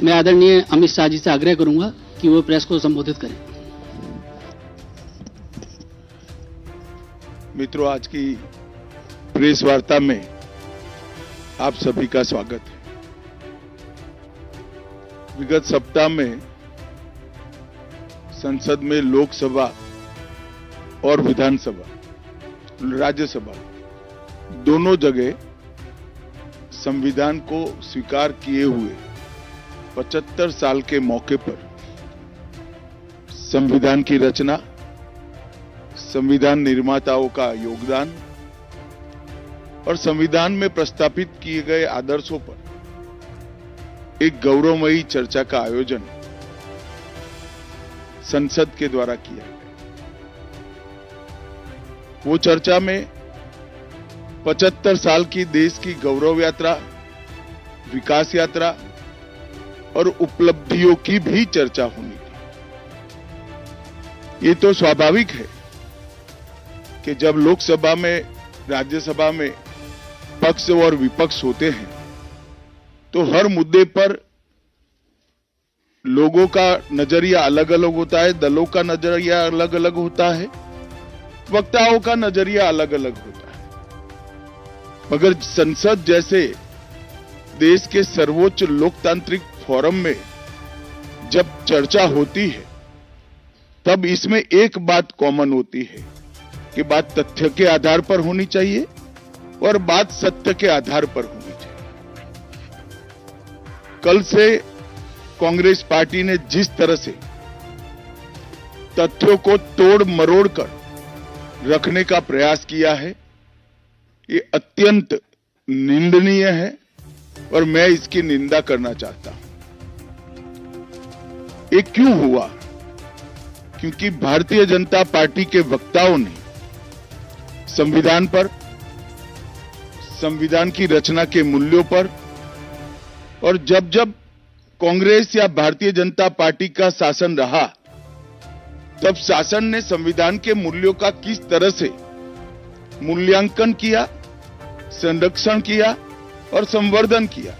मैं आदरणीय अमित शाह जी से आग्रह करूंगा कि वो प्रेस को संबोधित करें। मित्रों, आज की प्रेस वार्ता में आप सभी का स्वागत है। विगत सप्ताह में संसद में लोकसभा और विधानसभा, राज्यसभा दोनों जगह संविधान को स्वीकार किए हुए 75 साल के मौके पर संविधान की रचना, संविधान निर्माताओं का योगदान और संविधान में प्रस्तावित किए गए आदर्शों पर एक गौरवमयी चर्चा का आयोजन संसद के द्वारा किया गया। वो चर्चा में 75 साल की देश की गौरव यात्रा, विकास यात्रा और उपलब्धियों की भी चर्चा होनी थी। ये तो स्वाभाविक है कि जब लोकसभा में, राज्यसभा में पक्ष और विपक्ष होते हैं तो हर मुद्दे पर लोगों का नजरिया अलग अलग होता है, दलों का नजरिया अलग अलग होता है, वक्ताओं का नजरिया अलग अलग होता है। मगर संसद जैसे देश के सर्वोच्च लोकतांत्रिक फोरम में जब चर्चा होती है तब इसमें एक बात कॉमन होती है कि बात तथ्य के आधार पर होनी चाहिए और बात सत्य के आधार पर होनी चाहिए। कल से कांग्रेस पार्टी ने जिस तरह से तथ्यों को तोड़ मरोड़ कर रखने का प्रयास किया है, ये अत्यंत निंदनीय है और मैं इसकी निंदा करना चाहता हूं। ये क्यों हुआ? क्योंकि भारतीय जनता पार्टी के वक्ताओं ने संविधान पर, संविधान की रचना के मूल्यों पर और जब जब कांग्रेस या भारतीय जनता पार्टी का शासन रहा तब शासन ने संविधान के मूल्यों का किस तरह से मूल्यांकन किया, संरक्षण किया और संवर्धन किया,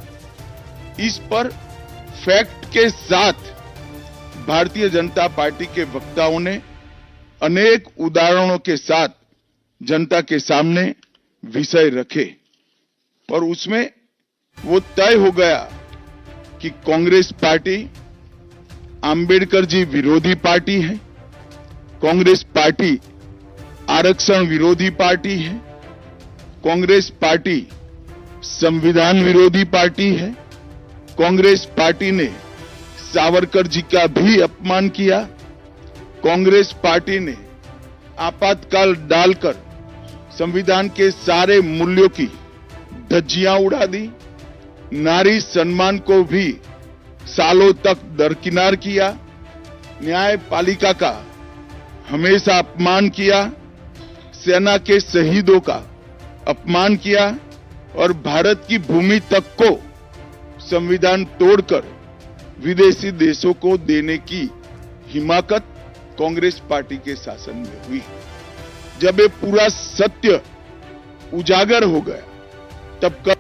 इस पर फैक्ट के साथ भारतीय जनता पार्टी के वक्ताओं ने अनेक उदाहरणों के साथ जनता के सामने विषय रखे और उसमें वो तय हो गया कि कांग्रेस पार्टी अंबेडकर जी विरोधी पार्टी है, कांग्रेस पार्टी आरक्षण विरोधी पार्टी है, कांग्रेस पार्टी संविधान विरोधी पार्टी है, कांग्रेस पार्टी ने सावरकर जी का भी अपमान किया, कांग्रेस पार्टी ने आपातकाल डालकर संविधान के सारे मूल्यों की धज्जियां उड़ा दी, नारी सम्मान को भी सालों तक दरकिनार किया, न्यायपालिका का हमेशा अपमान किया, सेना के शहीदों का अपमान किया और भारत की भूमि तक को संविधान तोड़कर विदेशी देशों को देने की हिमाकत कांग्रेस पार्टी के शासन में हुई। जब ये पूरा सत्य उजागर हो गया तब कल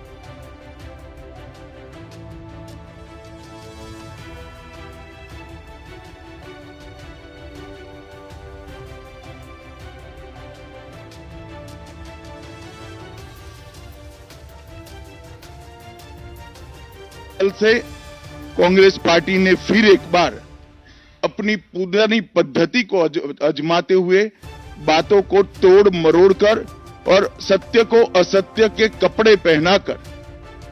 से कांग्रेस पार्टी ने फिर एक बार अपनी पुरानी पद्धति को आजमाते हुए बातों को तोड़ मरोड़ कर और सत्य को असत्य के कपड़े पहनाकर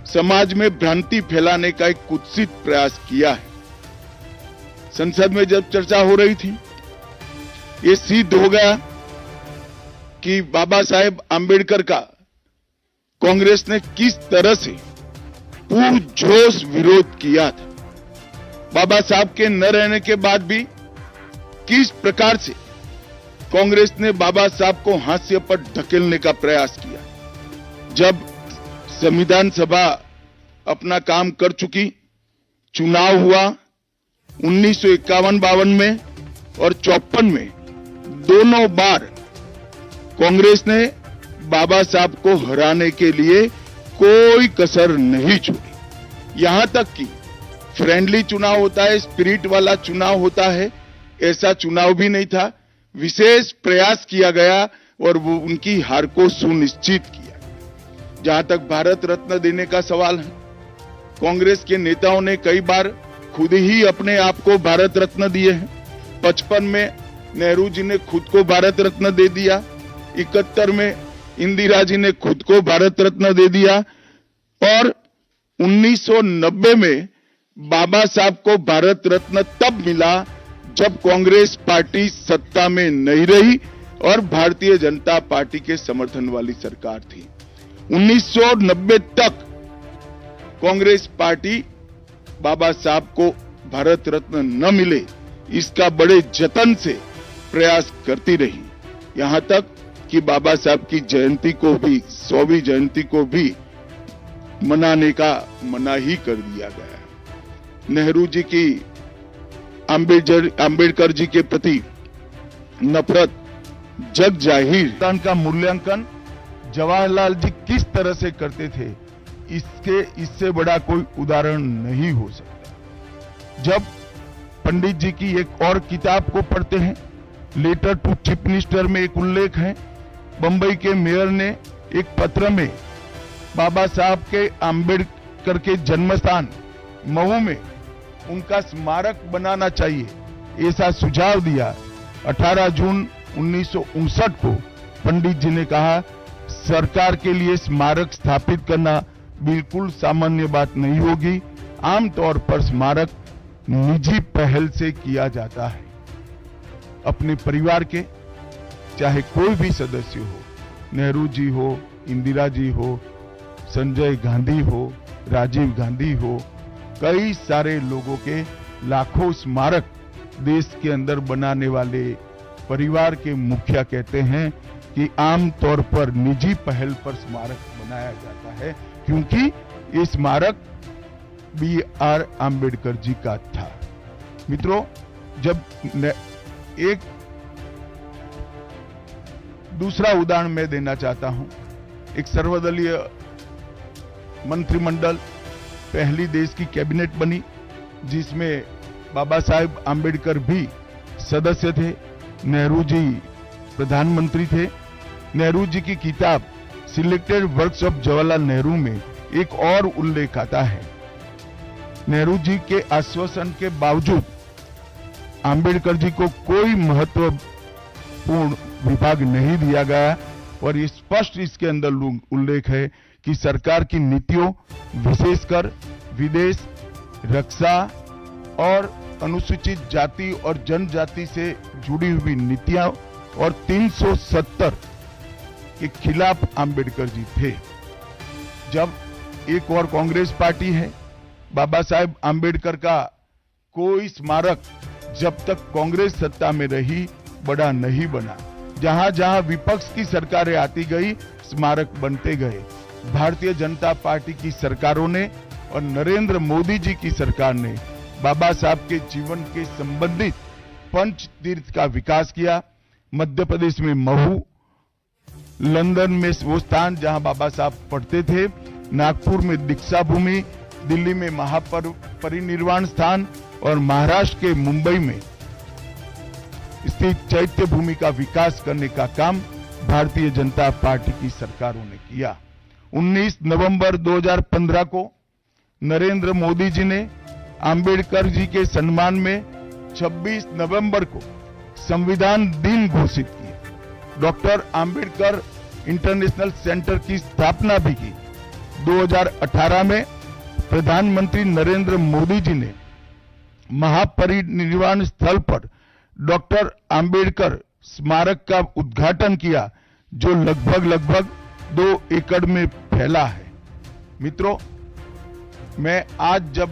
समाज में भ्रांति फैलाने का एक कुत्सित प्रयास किया है। संसद में जब चर्चा हो रही थी, ये सिद्ध हो गया कि बाबा साहेब आंबेडकर का कांग्रेस ने किस तरह से पुरजोश विरोध किया था। बाबा साहब के न रहने के बाद भी किस प्रकार से कांग्रेस ने बाबा साहब को हाशिए पर धकेलने का प्रयास किया। जब संविधान सभा अपना काम कर चुकी, चुनाव हुआ 1951-52 में और 54 में, दोनों बार कांग्रेस ने बाबा साहब को हराने के लिए कोई कसर नहीं छोड़ी। यहां तक कि फ्रेंडली चुनाव होता है, स्पिरिट वाला चुनाव होता है, ऐसा चुनाव भी नहीं था। विशेष प्रयास किया गया और वो उनकी हार को सुनिश्चित किया। जहां तक भारत रत्न देने का सवाल है, कांग्रेस के नेताओं ने कई बार खुद ही अपने आप को भारत रत्न दिए हैं। 55 में नेहरू जी ने खुद को भारत रत्न दे दिया, 71 में इंदिरा जी ने खुद को भारत रत्न दे दिया और 1990 में बाबा साहब को भारत रत्न तब मिला जब कांग्रेस पार्टी सत्ता में नहीं रही और भारतीय जनता पार्टी के समर्थन वाली सरकार थी। 1990 तक कांग्रेस पार्टी बाबा साहब को भारत रत्न न मिले इसका बड़े जतन से प्रयास करती रही, यहां तक कि बाबा साहब की जयंती को भी 100वीं जयंती को भी मनाने का मना ही कर दिया गया। नेहरू जी की अंबेडकर जी के प्रति नफरत जग जाहिर। का मूल्यांकन जवाहरलाल जी किस तरह से करते थे, इससे बड़ा कोई उदाहरण नहीं हो सकता। जब पंडित जी की एक और किताब को पढ़ते हैं, लेटर टू चीफ मिनिस्टर में एक उल्लेख है, बंबई के मेयर ने एक पत्र में बाबा साहब के अंबेडकर के जन्मस्थान महू में उनका स्मारक बनाना चाहिए ऐसा सुझाव दिया। 18 जून 1959 को पंडित जी ने कहा, सरकार के लिए स्मारक स्थापित करना बिल्कुल सामान्य बात नहीं होगी। आमतौर पर स्मारक निजी पहल से किया जाता है। अपने परिवार के चाहे कोई भी सदस्य हो, नेहरू जी हो, इंदिरा जी हो, संजय गांधी हो, राजीव गांधी हो, कई सारे लोगों के लाखों स्मारक देश के अंदर बनाने वाले परिवार के मुखिया कहते हैं कि आमतौर पर निजी पहल पर स्मारक बनाया जाता है, क्योंकि ये स्मारक B.R. आम्बेडकर जी का था। मित्रों, जब एक दूसरा उदाहरण मैं देना चाहता हूं, एक सर्वदलीय मंत्रिमंडल पहली देश की कैबिनेट बनी जिसमें बाबा साहेब आम्बेडकर भी सदस्य थे, नेहरू जी प्रधानमंत्री थे। नेहरू जी की किताब selected works of Jawaharlal Nehru में एक और उल्लेख आता है, नेहरू जी के आश्वासन के बावजूद आम्बेडकर जी को कोई महत्वपूर्ण विभाग नहीं दिया गया और ये स्पष्ट इसके अंदर उल्लेख है कि सरकार की नीतियों, विशेषकर विदेश, रक्षा और अनुसूचित जाति और जनजाति से जुड़ी हुई नीतियां और 370 के खिलाफ आम्बेडकर जी थे। जब एक और कांग्रेस पार्टी है, बाबा साहेब आम्बेडकर का कोई स्मारक जब तक कांग्रेस सत्ता में रही बड़ा नहीं बना। जहां जहां विपक्ष की सरकारें आती गई, स्मारक बनते गए। भारतीय जनता पार्टी की सरकारों ने और नरेंद्र मोदी जी की सरकार ने बाबा साहब के जीवन के संबंधित पंच तीर्थ का विकास किया। मध्य प्रदेश में महू, लंदन में वो स्थान जहां बाबा साहब पढ़ते थे, नागपुर में दीक्षा भूमि, दिल्ली में महापरिनिर्वाण स्थान और महाराष्ट्र के मुंबई में स्थित चैत्य भूमि का विकास करने का काम भारतीय जनता पार्टी की सरकारों ने किया। 19 नवंबर 2015 को नरेंद्र मोदी जी ने आम्बेडकर जी के सम्मान में 26 नवंबर को संविधान दिन घोषित किया। डॉक्टर आम्बेडकर इंटरनेशनल सेंटर की स्थापना भी की। 2018 में प्रधानमंत्री नरेंद्र मोदी जी ने महापरिनिर्वाण स्थल पर डॉक्टर आम्बेडकर स्मारक का उद्घाटन किया, जो लगभग 2 एकड़ में फैला है। मित्रों, मैं आज जब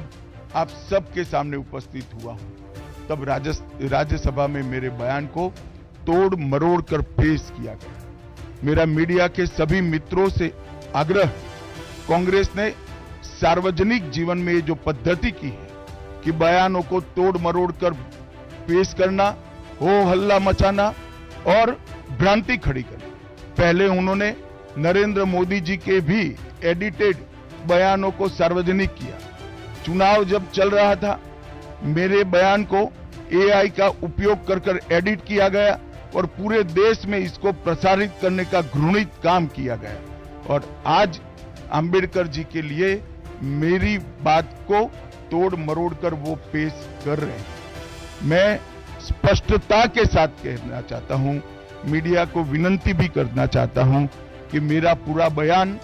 आप सबके सामने उपस्थित हुआ हूं, तब राज्यसभा में मेरे बयान को तोड़ मरोड़ कर पेश किया गया। मेरा मीडिया के सभी मित्रों से आग्रह, कांग्रेस ने सार्वजनिक जीवन में जो पद्धति की है कि बयानों को तोड़ मरोड़ कर पेश करना, हो हल्ला मचाना और भ्रांति खड़ी करना। पहले उन्होंने नरेंद्र मोदी जी के भी एडिटेड बयानों को सार्वजनिक किया। चुनाव जब चल रहा था, मेरे बयान को एआई का उपयोग कर एडिट किया गया और पूरे देश में इसको प्रसारित करने का घृणित काम किया गया। और आज अंबेडकर जी के लिए मेरी बात को तोड़ मरोड़ कर वो पेश कर रहे हैं। मैं स्पष्टता के साथ कहना चाहता हूं, मीडिया को विनती भी करना चाहता हूं कि मेरा पूरा बयान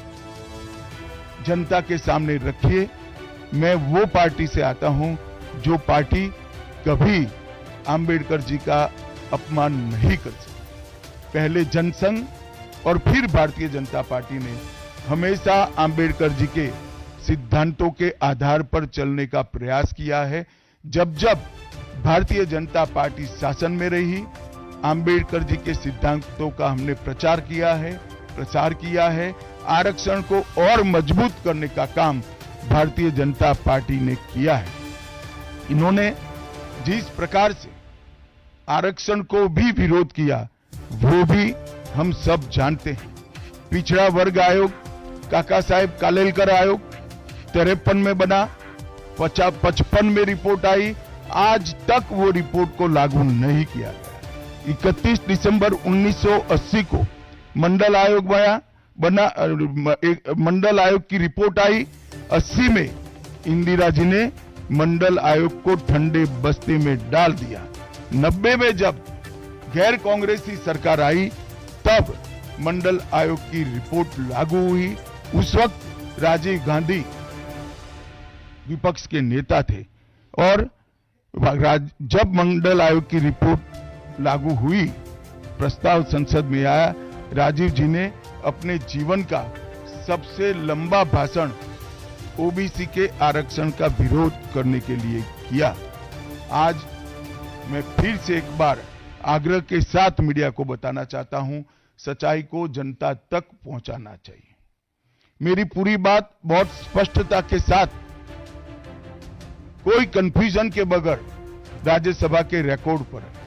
जनता के सामने रखिए। मैं वो पार्टी से आता हूं जो पार्टी कभी अंबेडकर जी का अपमान नहीं कर सकती। पहले जनसंघ और फिर भारतीय जनता पार्टी ने हमेशा अंबेडकर जी के सिद्धांतों के आधार पर चलने का प्रयास किया है। जब जब भारतीय जनता पार्टी शासन में रही, अंबेडकर जी के सिद्धांतों का हमने प्रचार किया है, प्रसार किया है। आरक्षण को और मजबूत करने का काम भारतीय जनता पार्टी ने किया है। इन्होंने जिस प्रकार से आरक्षण को भी विरोध किया, वो भी हम सब जानते हैं। पिछड़ा वर्ग आयोग, काका साहेब कालेलकर आयोग 53 में बना, 55 में रिपोर्ट आई, आज तक वो रिपोर्ट को लागू नहीं किया गया। 31 दिसंबर 1980 को मंडल आयोग बना, मंडल आयोग की रिपोर्ट आई। 80 में इंदिरा जी ने मंडल आयोग को ठंडे बस्ते में डाल दिया। 90 में जब गैर कांग्रेसी सरकार आई, तब मंडल आयोग की रिपोर्ट लागू हुई। उस वक्त राजीव गांधी विपक्ष के नेता थे और जब मंडल आयोग की रिपोर्ट लागू हुई, प्रस्ताव संसद में आया, राजीव जी ने अपने जीवन का सबसे लंबा भाषण ओबीसी के आरक्षण का विरोध करने के लिए किया। आज मैं फिर से एक बार आग्रह के साथ मीडिया को बताना चाहता हूं, सच्चाई को जनता तक पहुंचाना चाहिए। मेरी पूरी बात बहुत स्पष्टता के साथ, कोई कंफ्यूजन के बगैर राज्यसभा के रिकॉर्ड पर है।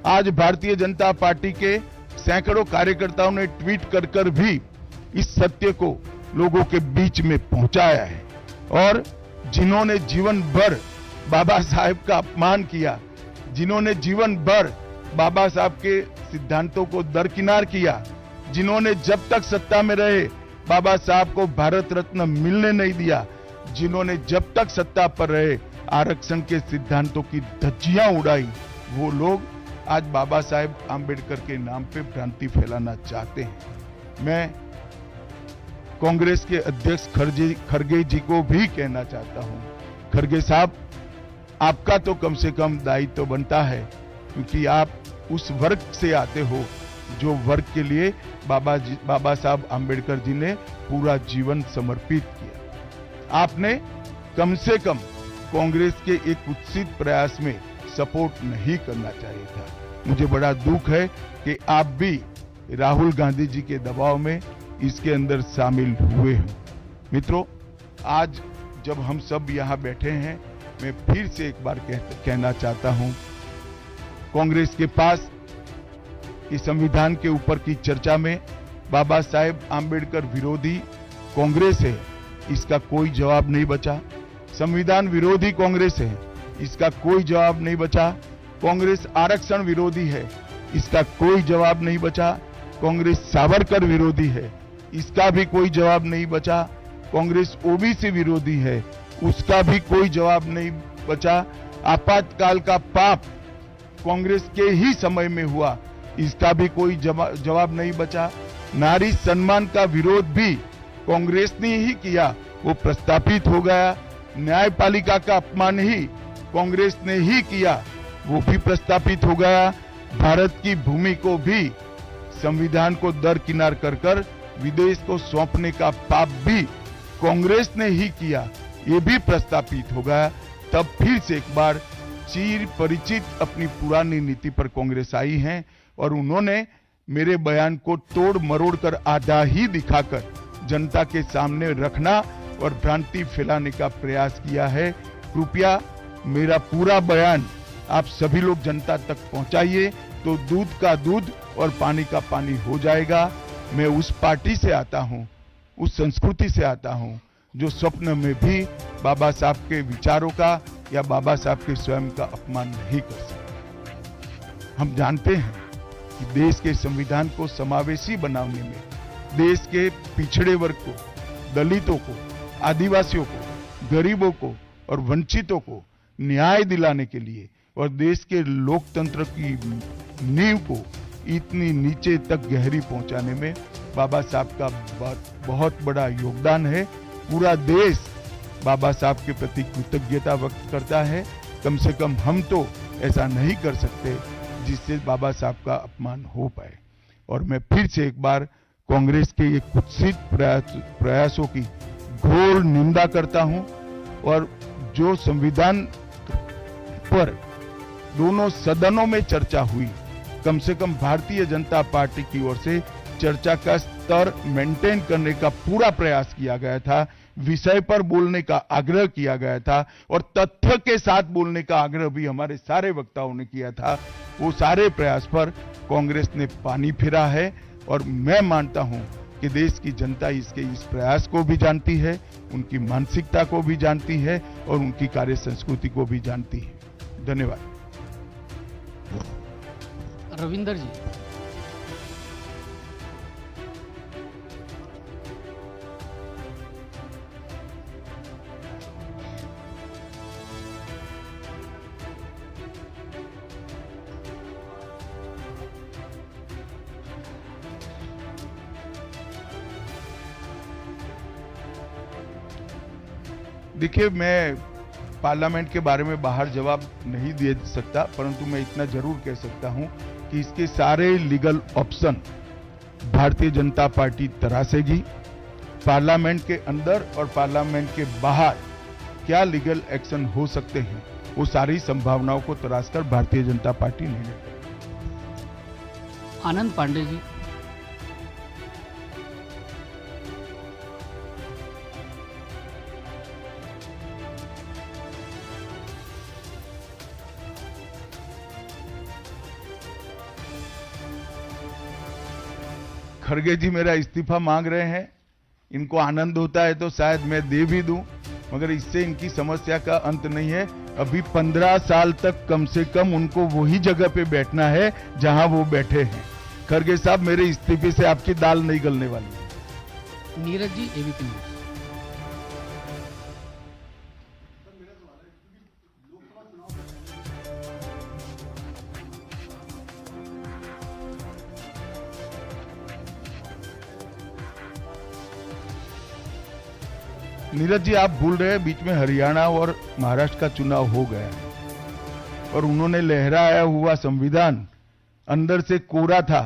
आज भारतीय जनता पार्टी के सैकड़ों कार्यकर्ताओं ने ट्वीट कर भी इस सत्य को लोगों के बीच में पहुंचाया है। और जिन्होंने जीवन भर बाबा साहेब का अपमान किया, जिन्होंने जीवन भर बाबा साहब के सिद्धांतों को दरकिनार किया, जिन्होंने जब तक सत्ता में रहे बाबा साहब को भारत रत्न मिलने नहीं दिया, जिन्होंने जब तक सत्ता पर रहे आरक्षण के सिद्धांतों की धज्जियां उड़ाई, वो लोग आज बाबा साहेब आंबेडकर के नाम पे भ्रांति फैलाना चाहते हैं। मैं कांग्रेस के अध्यक्ष खड़गे जी को भी कहना चाहता हूं, खड़गे साहब, आपका तो कम से कम दायित्व तो बनता है, क्योंकि आप उस वर्ग से आते हो जो वर्ग के लिए बाबा साहब आंबेडकर जी ने पूरा जीवन समर्पित किया। आपने कम से कम कांग्रेस के एक कुत्सित प्रयास में सपोर्ट नहीं करना चाहिए था। मुझे बड़ा दुख है कि आप भी राहुल गांधी जी के दबाव में इसके अंदर शामिल हुए हैं। मित्रों, आज जब हम सब यहां बैठे हैं, मैं फिर से एक बार कहना चाहता हूं, कांग्रेस के पास इस संविधान के ऊपर की चर्चा में बाबा साहेब आंबेडकर विरोधी कांग्रेस है, इसका कोई जवाब नहीं बचा। संविधान विरोधी कांग्रेस है, इसका कोई जवाब नहीं बचा। कांग्रेस आरक्षण विरोधी है, इसका कोई जवाब नहीं बचा। कांग्रेस सावरकर विरोधी है, इसका भी कोई जवाब नहीं बचा। कांग्रेस ओबीसी विरोधी है, उसका भी कोई जवाब नहीं बचा। आपातकाल का पाप कांग्रेस के ही समय में हुआ, इसका भी कोई जवाब नहीं बचा। नारी सम्मान का विरोध भी कांग्रेस ने ही किया, वो प्रस्तापित हो गया। न्यायपालिका का अपमान ही कांग्रेस ने ही किया, वो भी प्रस्तापित हो गया। भारत की भूमि को भी संविधान को दरकिनार कर विदेश को सौंपने का पाप भी कांग्रेस ने ही किया, ये भी प्रस्तापित हो गया। तब फिर से एक बार चिर परिचित अपनी पुरानी नीति पर कांग्रेस आई है और उन्होंने मेरे बयान को तोड़ मरोड़ कर आधा ही दिखाकर जनता के सामने रखना और भ्रांति फैलाने का प्रयास किया है। कृपया मेरा पूरा बयान आप सभी लोग जनता तक पहुंचाइए, तो दूध का दूध और पानी का पानी हो जाएगा। मैं उस पार्टी से आता हूं, उस संस्कृति से आता हूं जो स्वप्न में भी बाबा साहब के विचारों का या बाबा साहब के स्वयं का अपमान नहीं कर सकते। हम जानते हैं कि देश के संविधान को समावेशी बनाने में, देश के पिछड़े वर्ग को, दलितों को, आदिवासियों को, गरीबों को और वंचितों को न्याय दिलाने के लिए और देश के लोकतंत्र की नींव को इतनी नीचे तक गहरी पहुंचाने में बाबा साहब का बहुत बड़ा योगदान है। पूरा देश बाबा साहब के प्रति कृतज्ञता व्यक्त करता है। कम से कम हम तो ऐसा नहीं कर सकते जिससे बाबा साहब का अपमान हो पाए। और मैं फिर से एक बार कांग्रेस के ये कुत्सित प्रयासों की घोर निंदा करता हूं और जो संविधान पर दोनों सदनों में चर्चा हुई, कम से कम भारतीय जनता पार्टी की ओर से चर्चा का स्तर मेंटेन करने का पूरा प्रयास किया गया था, विषय पर बोलने का आग्रह किया गया था और तथ्य के साथ बोलने का आग्रह भी हमारे सारे वक्ताओं ने किया था। वो सारे प्रयास पर कांग्रेस ने पानी फिरा है और मैं मानता हूं कि देश की जनता इसके इस प्रयास को भी जानती है, उनकी मानसिकता को भी जानती है और उनकी कार्य संस्कृति को भी जानती है। धन्यवाद। रविंदर जी। देखिए, मैं पार्लियामेंट के बारे में बाहर जवाब नहीं दे सकता, परंतु मैं इतना जरूर कह सकता हूं कि इसके सारे legal option Bharatiya Janata party तरासेगी। Parliament के अंदर और पार्लियामेंट के बाहर क्या लीगल एक्शन हो सकते हैं, वो सारी संभावनाओं को तराशकर भारतीय जनता पार्टी निर्णय करेगी। आनंद पांडे जी। खड़गे जी मेरा इस्तीफा मांग रहे हैं, इनको आनंद होता है तो शायद मैं दे भी दूं, मगर इससे इनकी समस्या का अंत नहीं है। अभी 15 साल तक कम से कम उनको वही जगह पे बैठना है जहां वो बैठे हैं। खड़गे साहब, मेरे इस्तीफे से आपकी दाल नहीं गलने वाली। Neeraj ji, ABP news. नीरज जी, आप भूल रहे हैं बीच में हरियाणा और महाराष्ट्र का चुनाव हो गया है और उन्होंने लहराया हुआ संविधान अंदर से कोरा था।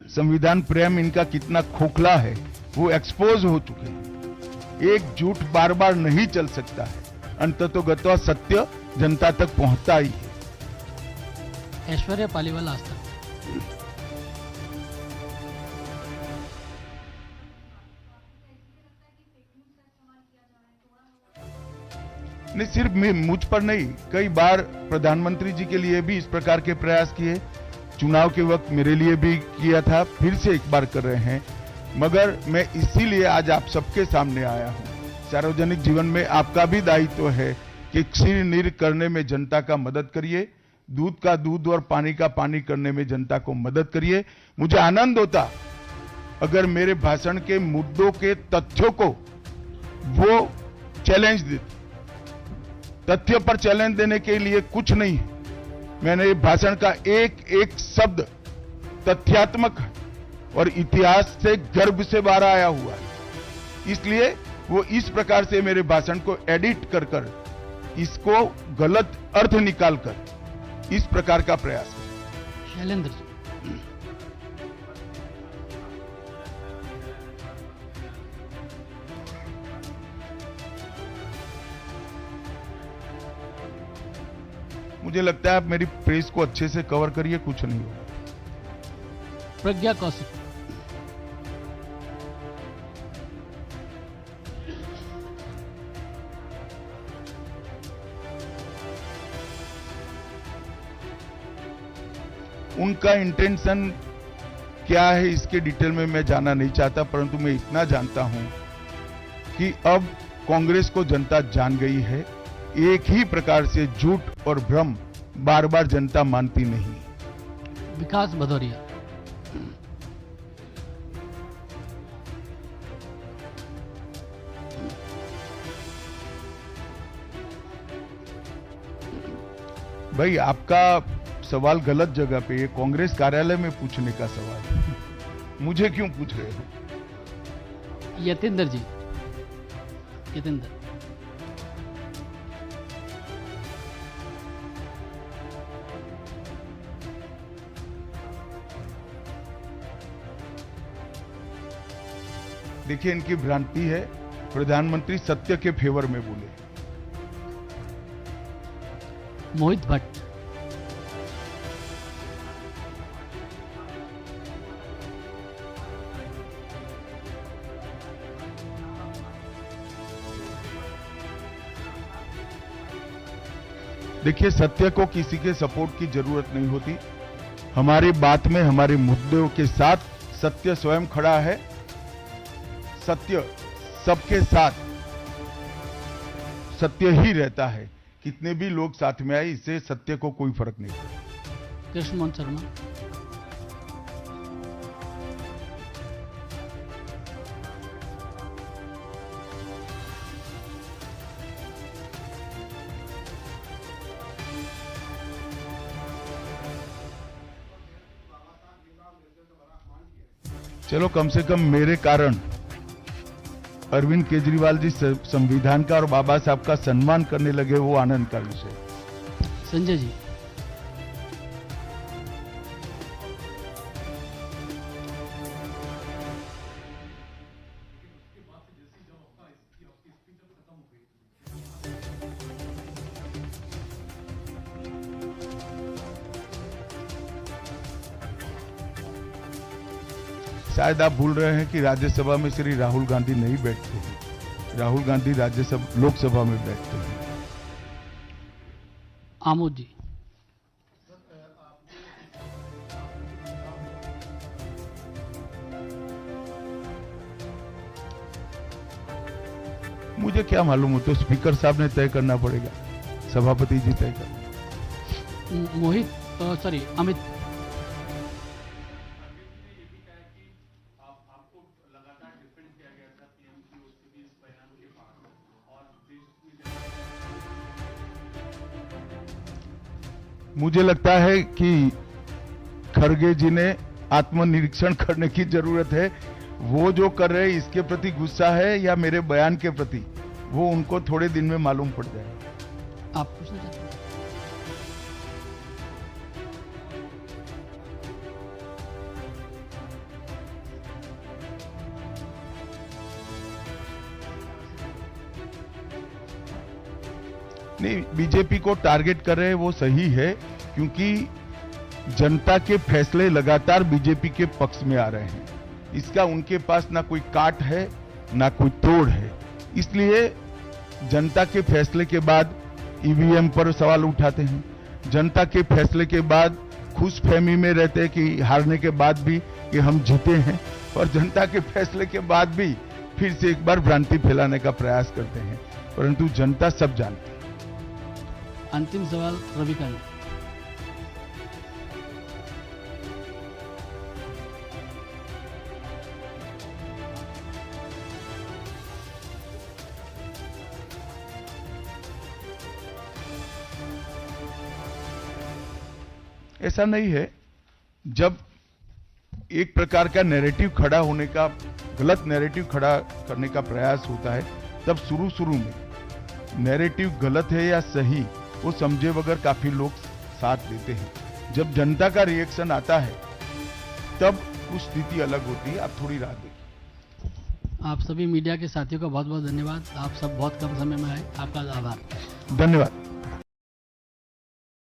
संविधान प्रेम इनका कितना खोखला है वो एक्सपोज हो चुके हैं। एक झूठ बार बार नहीं चल सकता है, अंततोगत्वा सत्य जनता तक पहुंचता ही है। ऐश्वर्या पालीवाल, आज तक। नहीं, सिर्फ मुझ पर नहीं, कई बार प्रधानमंत्री जी के लिए भी इस प्रकार के प्रयास किए, चुनाव के वक्त मेरे लिए भी किया था, फिर से एक बार कर रहे हैं। मगर मैं इसीलिए आज आप सबके सामने आया हूं। सार्वजनिक जीवन में आपका भी दायित्व है कि क्षीर नीर करने में जनता का मदद करिए, दूध का दूध और पानी का पानी करने में जनता को मदद करिए। मुझे आनंद होता अगर मेरे भाषण के मुद्दों के तथ्यों को वो चैलेंज देते। तथ्य पर चैलेंज देने के लिए कुछ नहीं है। मैंने भाषण का एक एक शब्द तथ्यात्मक है और इतिहास से गर्भ से बाहर आया हुआ है, इसलिए वो इस प्रकार से मेरे भाषण को एडिट कर कर इसको गलत अर्थ निकालकर इस प्रकार का प्रयास है। शैलेंद्र जी। मुझे लगता है आप मेरी प्रेस को अच्छे से कवर करिए, कुछ नहीं होगा। प्रज्ञा कौशिक। उनका इंटेंशन क्या है इसके डिटेल में मैं जाना नहीं चाहता, परंतु मैं इतना जानता हूं कि अब कांग्रेस को जनता जान गई है। एक ही प्रकार से झूठ और भ्रम बार बार जनता मानती नहीं। विकास भदौरिया। भाई, आपका सवाल गलत जगह पे है। कांग्रेस कार्यालय में पूछने का सवाल है। मुझे क्यों पूछ रहे हो? यतेंद्र जी, यतेंद्र। देखिए, इनकी भ्रांति है। प्रधानमंत्री सत्य के फेवर में बोले। मोहित भट्ट। देखिए, सत्य को किसी के सपोर्ट की जरूरत नहीं होती। हमारी बात में, हमारे मुद्दों के साथ सत्य स्वयं खड़ा है। सत्य सबके साथ सत्य ही रहता है। कितने भी लोग साथ में आए, इससे सत्य को कोई फर्क नहीं पड़ता। कृष्ण मोहन शर्मा। चलो, कम से कम मेरे कारण अरविंद केजरीवाल जी संविधान का और बाबा साहब का सम्मान करने लगे, वो आनंद का विषय। संजय जी। शायद आप भूल रहे हैं कि राज्यसभा में श्री राहुल गांधी नहीं बैठते हैं। राहुल गांधी राज्यसभा, लोकसभा में बैठते हैं। आमोद जी। मुझे क्या मालूम, हो तो स्पीकर साहब ने तय करना पड़ेगा। सभापति जी तय कर। अमित। मुझे लगता है कि खड़गे जी ने आत्मनिरीक्षण करने की जरूरत है। वो जो कर रहे हैं, इसके प्रति गुस्सा है या मेरे बयान के प्रति, वो उनको थोड़े दिन में मालूम पड़ जाएगा। आप पूछना चाहते हैं? नहीं, बीजेपी को टारगेट कर रहे हैं वो सही है, क्योंकि जनता के फैसले लगातार बीजेपी के पक्ष में आ रहे हैं। इसका उनके पास ना कोई काट है ना कोई तोड़ है। इसलिए जनता के फैसले के बाद ईवीएम पर सवाल उठाते हैं। जनता के फैसले के बाद खुशफहमी में रहते हैं कि हारने के बाद भी कि हम जीते हैं, और जनता के फैसले के बाद भी फिर से एक बार भ्रांति फैलाने का प्रयास करते हैं। परंतु जनता सब जानती है। अंतिम सवाल रविकांत। ऐसा नहीं है। जब एक प्रकार का नैरेटिव खड़ा होने का, गलत नैरेटिव खड़ा करने का प्रयास होता है, तब शुरू में नैरेटिव गलत है या सही, वो समझे बगैर काफी लोग साथ देते हैं। जब जनता का रिएक्शन आता है, तब कुछ स्थिति अलग होती है। आप थोड़ी राह देखिए। आप सभी मीडिया के साथियों का बहुत बहुत धन्यवाद। आप सब बहुत कम समय में आए, आपका आभार। धन्यवाद।